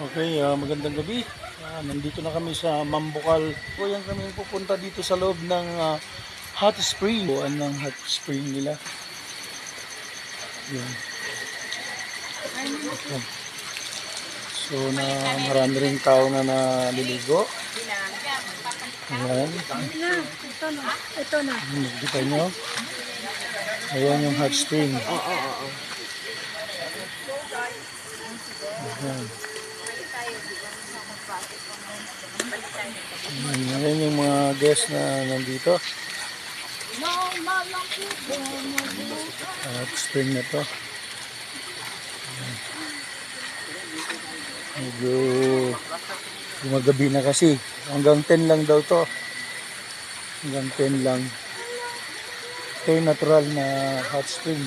Okay, magandang gabi. Nandito na kami sa Mambukal. Yan kami pupunta dito sa loob ng hot spring. Buwan ng hot spring nila. Yan. Okay. So, marami rin tao na naliligo. Ayan. Ito na. Nakikita nyo? Ayan yung hot spring. Ayan. Ayan yung mga guests na nandito. Hot spring na to. Medyo gumagabi na kasi. Hanggang 10 lang daw to. Hanggang 10 lang. Ito yung natural na hot spring.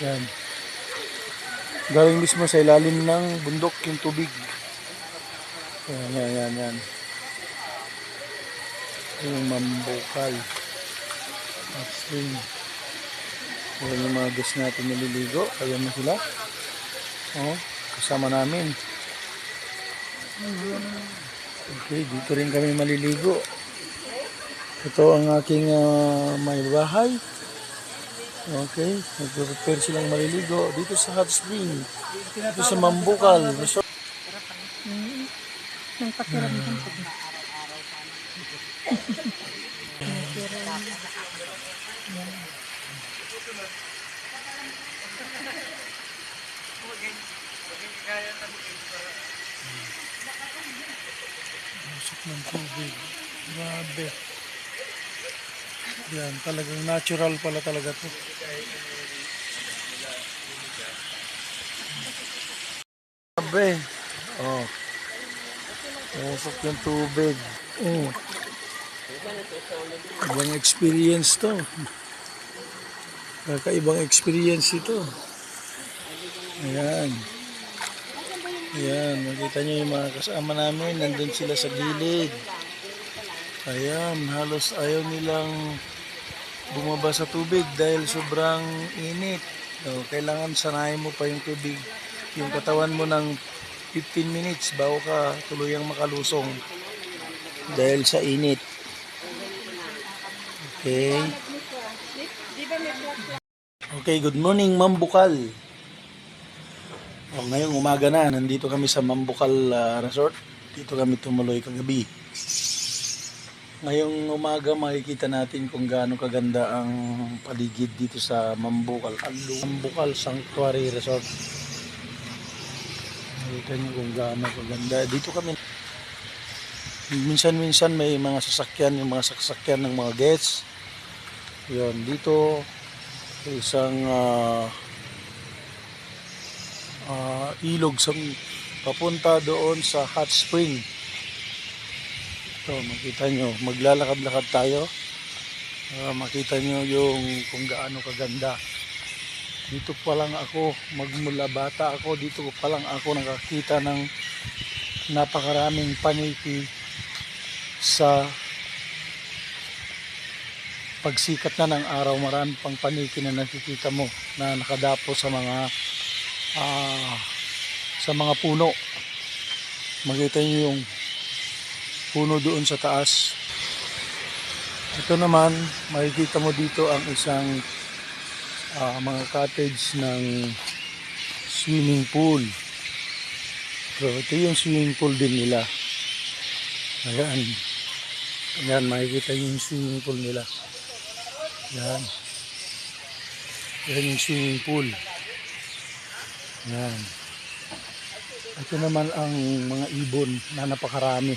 Yan. Galing mismo sa ilalim ng bundok yung tubig. Yan. Yung Mambukal hot spring. Ayan yung mga guests natin naliligo. Ayan na sila. Oh, kasama namin. Okay, dito rin kami maliligo. Ito ang aking may bahay. Okay, nag-prepare silang maliligo dito sa hot spring. Dito sa Mambukal. Nang pakiramdam ko. Masok ng tubig. Grabe. Yan, talagang natural pala talaga to. Grabe. Oh. Masok yung tubig. Oh. Ibang experience to. Kakaibang experience ito. Ayan. Ayan, makita nyo yung mga kasama namin. Nandun sila sa gilid. Ayan, halos ayaw nilang bumaba sa tubig dahil sobrang init. So, kailangan sanayin mo pa yung tubig. Yung katawan mo ng 15 minutes bago ka tuluyang makalusong dahil sa init. Okay. Okay, good morning Mambukal. Ngayong umaga na, nandito kami sa Mambukal Resort. Dito kami tumuloy kagabi. Ngayong umaga makikita natin kung gaano kaganda ang paligid dito sa Mambukal. Mambukal Sanctuary Resort. Makikita nyo kung gaano kaganda. Dito kami. Minsan-minsan may mga sasakyan, yung mga sasakyan ng mga guests. Yun, dito isang ilog sa papunta doon sa hot spring. Ito, makita nyo, maglalakad-lakad tayo. Makita nyo yung kung gaano kaganda. Dito pa lang ako, magmula bata ako, dito pa lang ako nakakita ng napakaraming paniki sa pagsikat na ng araw. Marami pang paniki na nakikita mo na nakadapo sa mga puno. Makita nyo yung puno doon sa taas. Ito naman, makikita mo dito ang isang mga cottage ng swimming pool. So, ito yung swimming pool din nila. Ayan, makikita nyo yung swimming pool nila. Yan yung swimming pool. Yan. Ito naman ang mga ibon na napakarami.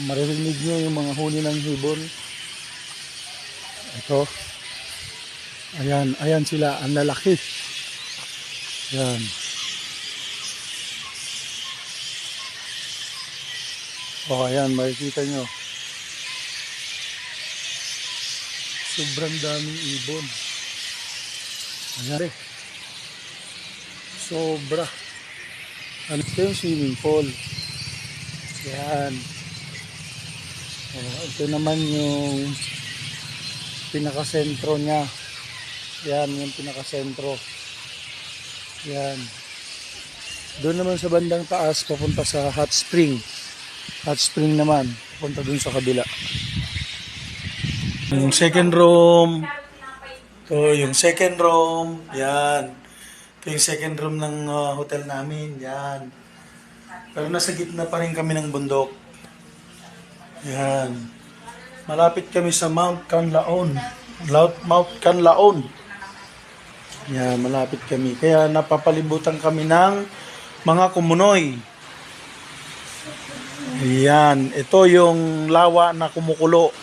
Maririnig nyo yung mga huni ng ibon. Ito. Ayan sila. Ang lalaki. Yan. Ayan, makikita nyo. Sobrang daming ibon. Ayan. Sobra. Ito yung swimming pool. Yan. Ito naman yung pinakasentro niya. Yan yung pinakasentro. Yan. Doon naman sa bandang taas, papunta sa hot spring. Hot spring naman, papunta doon sa kabila. Yung second room. Ito, yung second room. Yan. Ito yung second room ng hotel namin. Yan. Pero nasa gitna pa rin kami ng bundok. Yan. Malapit kami sa Mount Canlaon. Mount Canlaon. Yan, malapit kami. Kaya napapalibutan kami ng mga kumunoy. Yan. Ito yung lawa na kumukulo.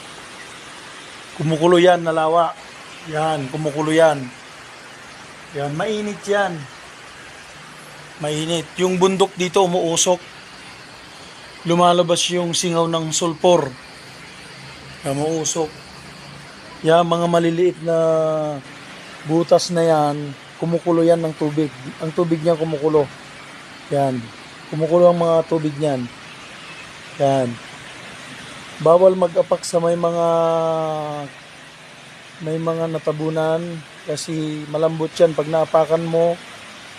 Kumukulo yan na lawa. Yan, kumukulo yan. Yan, mainit yan. Mainit. Yung bundok dito umuusok. Lumalabas yung singaw ng sulpor. Yan, umuusok. Yan, mga maliliit na butas na yan, kumukulo yan ng tubig. Ang tubig niya kumukulo. Yan. Kumukulo ang mga tubig niyan. Yan. Bawal mag-apak sa may mga natabunan kasi malambot yan. Pag naapakan mo,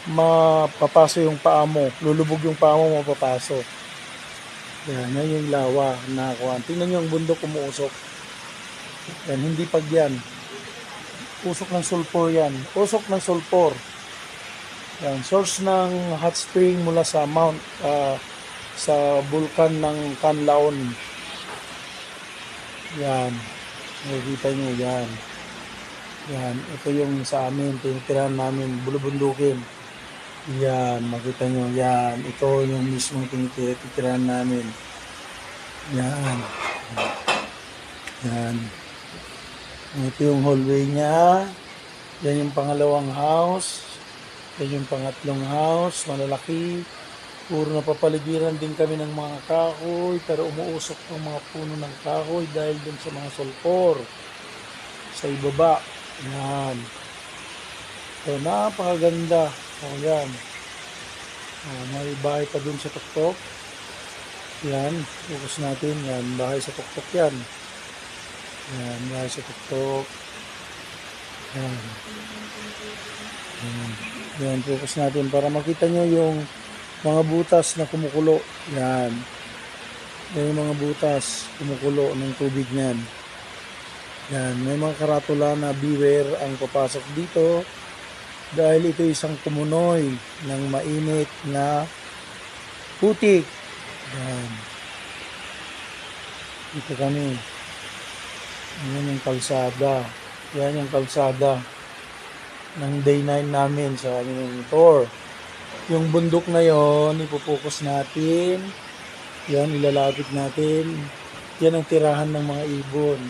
mapapaso yung paa mo. Lulubog yung paa mo, mapapaso. Yan, yan yung lawa na kuwan. Tingnan nyo yung bundok umuusok. Yan, hindi pag yan. Usok ng sulfur yan. Usok ng sulfur. Yan, source ng hot spring mula sa sa bulkan ng Canlaon. Yan. Nakikita nyo yan. Yan. Ito yung sa amin. Tinitirahan namin. Bulubundukin. Yan. Makita nyo. Yan. Ito yung mismong tinitirahan namin. Yan. Yan. Ito yung hallway niya. Yan yung pangalawang house. Yan yung pangatlong house. Malalaki. Puro napapaligiran din kami ng mga kahoy. Pero umuusok ang mga puno ng kahoy dahil dun sa mga sulfur. Sa ibaba. Yan. So, napakaganda. O, yan. May bahay pa dun sa tuktok. Yan. Focus natin. Yan. Bahay sa tuktok yan. Yan, bahay sa tuktok. Yan. Yan. Yan, focus natin para makita nyo yung mga butas na kumukulo. Yan. Yan yung mga butas kumukulo ng tubig niyan. Yan, may mga karatula na beware ang papasok dito dahil ito isang kumunoy ng mainit na putik. Yan. Ito kami. Yan yung kalsada. Yan yung kalsada ng day 9 namin sa aming tour. Yung bundok na yon, ipopokus natin. Yan, ilalapit natin. Yan ang tirahan ng mga ibon.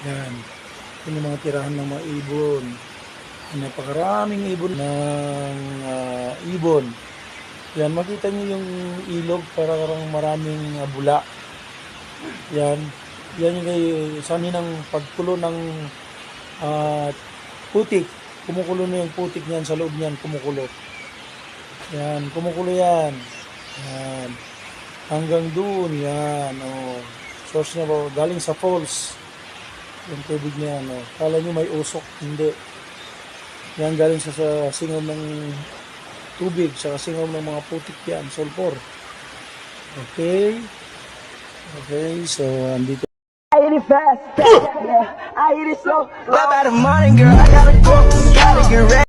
Yan. Yan yung mga tirahan ng mga ibon. Napakaraming ibon ng ibon. Yan, makita nyo yung ilog, parang maraming bula. Yan. Yan yung sabi ng pagkulo ng putik. Kumukulo na yung putik niyan sa loob niyan, kumukulo. Yan, kumukulo yan. Yan. Hanggang doon, yan. Oh. Source niya ba? Galing sa falls. Yung tubig niya, no. Kala nyo may usok, hindi. Yan galing sa singaw ng tubig, sa singaw ng mga putik yan, sulfur. Okay. Okay, so andito. I hit it fast, yeah. I hit it slow. About the morning, girl, I gotta go, gotta get ready.